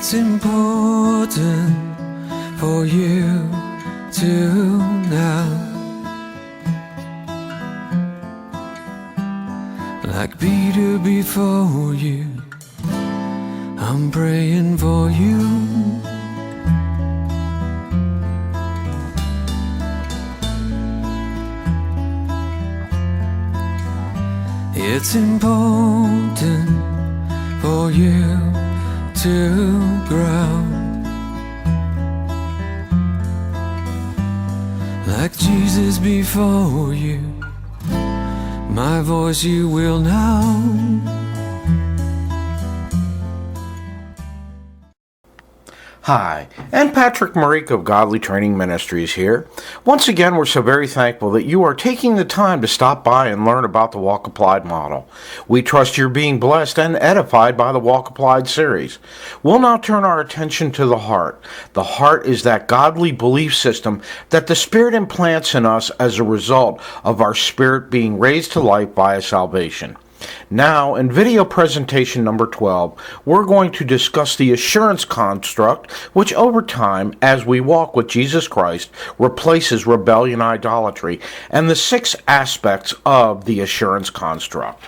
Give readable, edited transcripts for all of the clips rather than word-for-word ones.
It's important for you to know, like Peter before you, I'm praying for you. It's important for you to grow, like Jesus before you. My voice you will know. Hi, and Patrick Marique of Godly Training Ministries here. Once again, we're so very thankful that you are taking the time to stop by and learn about the Walk Applied model. We trust you're being blessed and edified by the Walk Applied series. We'll now turn our attention to the heart. The heart is that godly belief system that the Spirit implants in us as a result of our spirit being raised to life via salvation. Now, in video presentation number 12, we're going to discuss the assurance construct, which over time, as we walk with Jesus Christ, replaces rebellion idolatry, and the 6 aspects of the assurance construct.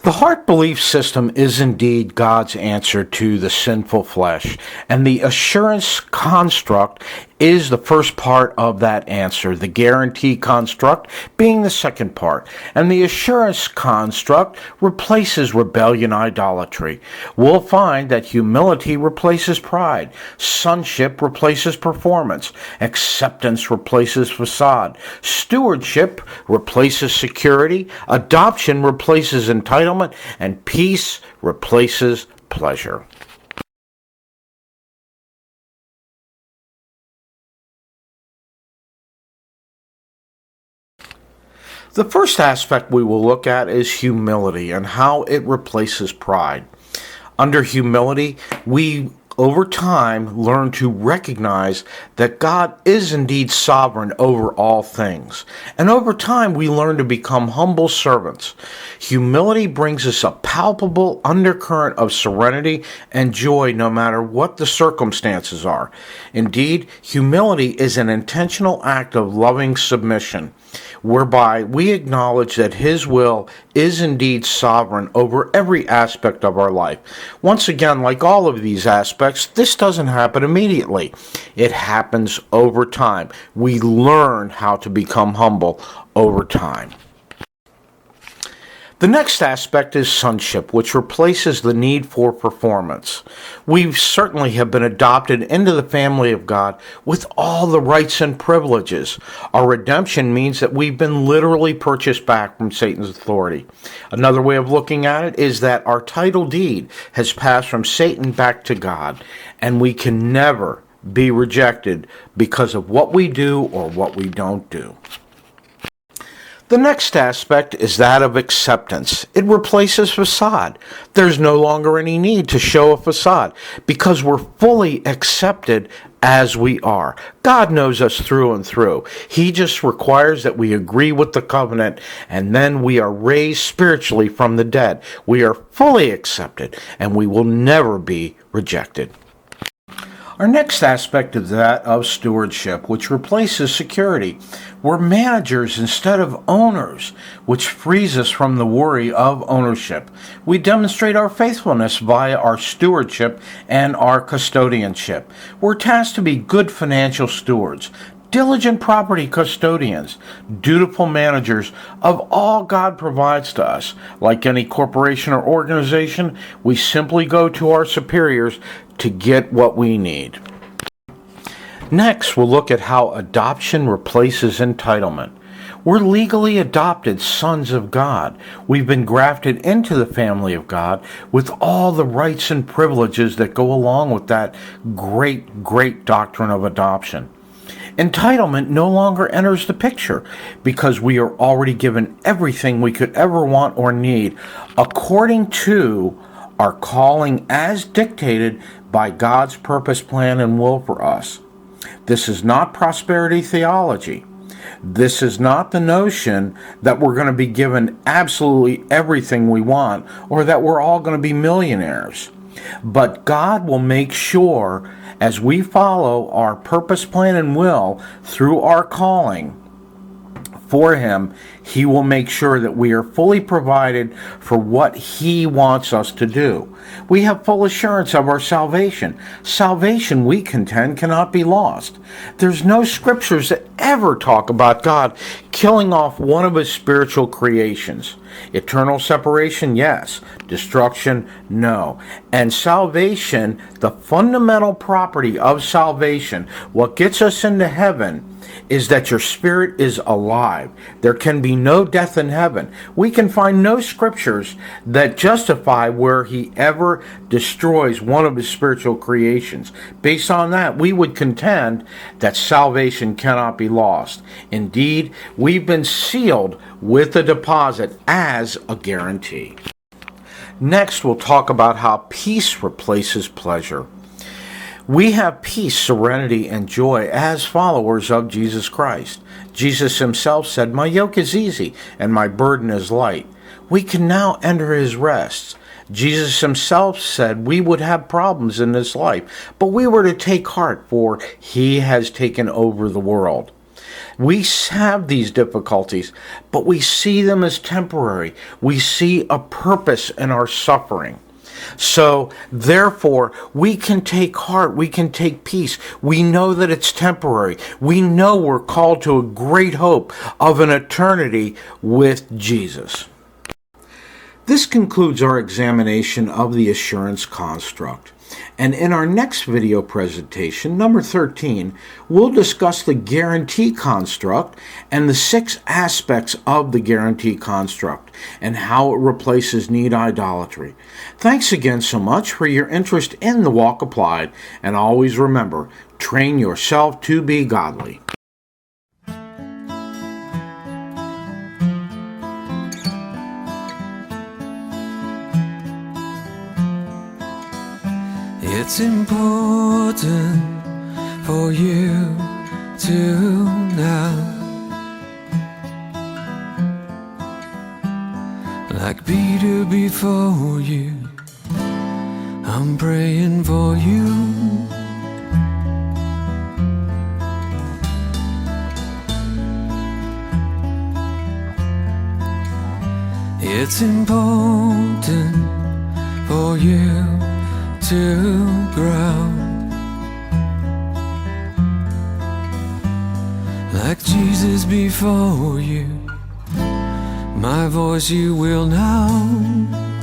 The heart belief system is indeed God's answer to the sinful flesh, and the assurance construct is the first part of that answer, the guarantee construct being the second part, and the assurance construct replaces rebellion idolatry. We'll find that humility replaces pride, sonship replaces performance, acceptance replaces facade, stewardship replaces security, adoption replaces entitlement, and peace replaces pleasure. The first aspect we will look at is humility and how it replaces pride. Under humility, we over time learn to recognize that God is indeed sovereign over all things. And over time, we learn to become humble servants. Humility brings us a palpable undercurrent of serenity and joy no matter what the circumstances are. Indeed, humility is an intentional act of loving submission, whereby we acknowledge that His will is indeed sovereign over every aspect of our life. Once again, like all of these aspects, this doesn't happen immediately. It happens over time. We learn how to become humble over time. The next aspect is sonship, which replaces the need for performance. We certainly have been adopted into the family of God with all the rights and privileges. Our redemption means that we've been literally purchased back from Satan's authority. Another way of looking at it is that our title deed has passed from Satan back to God, and we can never be rejected because of what we do or what we don't do. The next aspect is that of acceptance. It replaces facade. There's no longer any need to show a facade because we're fully accepted as we are. God knows us through and through. He just requires that we agree with the covenant, and then we are raised spiritually from the dead. We are fully accepted, and we will never be rejected. Our next aspect is that of stewardship, which replaces security. We're managers instead of owners, which frees us from the worry of ownership. We demonstrate our faithfulness via our stewardship and our custodianship. We're tasked to be good financial stewards, diligent property custodians, dutiful managers of all God provides to us. Like any corporation or organization, we simply go to our superiors to get what we need. Next, we'll look at how adoption replaces entitlement. We're legally adopted sons of God. We've been grafted into the family of God with all the rights and privileges that go along with that great doctrine of adoption. Entitlement no longer enters the picture because we are already given everything we could ever want or need according to our calling as dictated by God's purpose, plan, and will for us. This is not prosperity theology. This is not the notion that we're going to be given absolutely everything we want or that we're all going to be millionaires. But God will make sure, as we follow our purpose, plan, and will through our calling for Him, He will make sure that we are fully provided for what He wants us to do. We have full assurance of our salvation. Salvation, we contend, cannot be lost. There's no scriptures that ever talk about God killing off one of His spiritual creations. Eternal separation, yes. Destruction, no. And salvation, the fundamental property of salvation, what gets us into heaven, is that your spirit is alive. There can be no death in heaven. We can find no scriptures that justify where He ever destroys one of His spiritual creations. Based on that, we would contend that salvation cannot be lost. Indeed, we've been sealed with a deposit as a guarantee. Next, we'll talk about how peace replaces pleasure. We have peace, serenity, and joy as followers of Jesus Christ. Jesus Himself said, "My yoke is easy and my burden is light." We can now enter His rest. Jesus Himself said we would have problems in this life, but we were to take heart, for He has taken over the world. We have these difficulties, but we see them as temporary. We see a purpose in our suffering. So, therefore, we can take heart, we can take peace. We know that it's temporary. We know we're called to a great hope of an eternity with Jesus. This concludes our examination of the assurance construct. And in our next video presentation, number 13, we'll discuss the guarantee construct and the 6 aspects of the guarantee construct and how it replaces need idolatry. Thanks again so much for your interest in the Walk Applied, and always remember, train yourself to be godly. It's important for you to know, like Peter before you, I'm praying for you. It's important for you to grow, like Jesus before you. My voice you will know.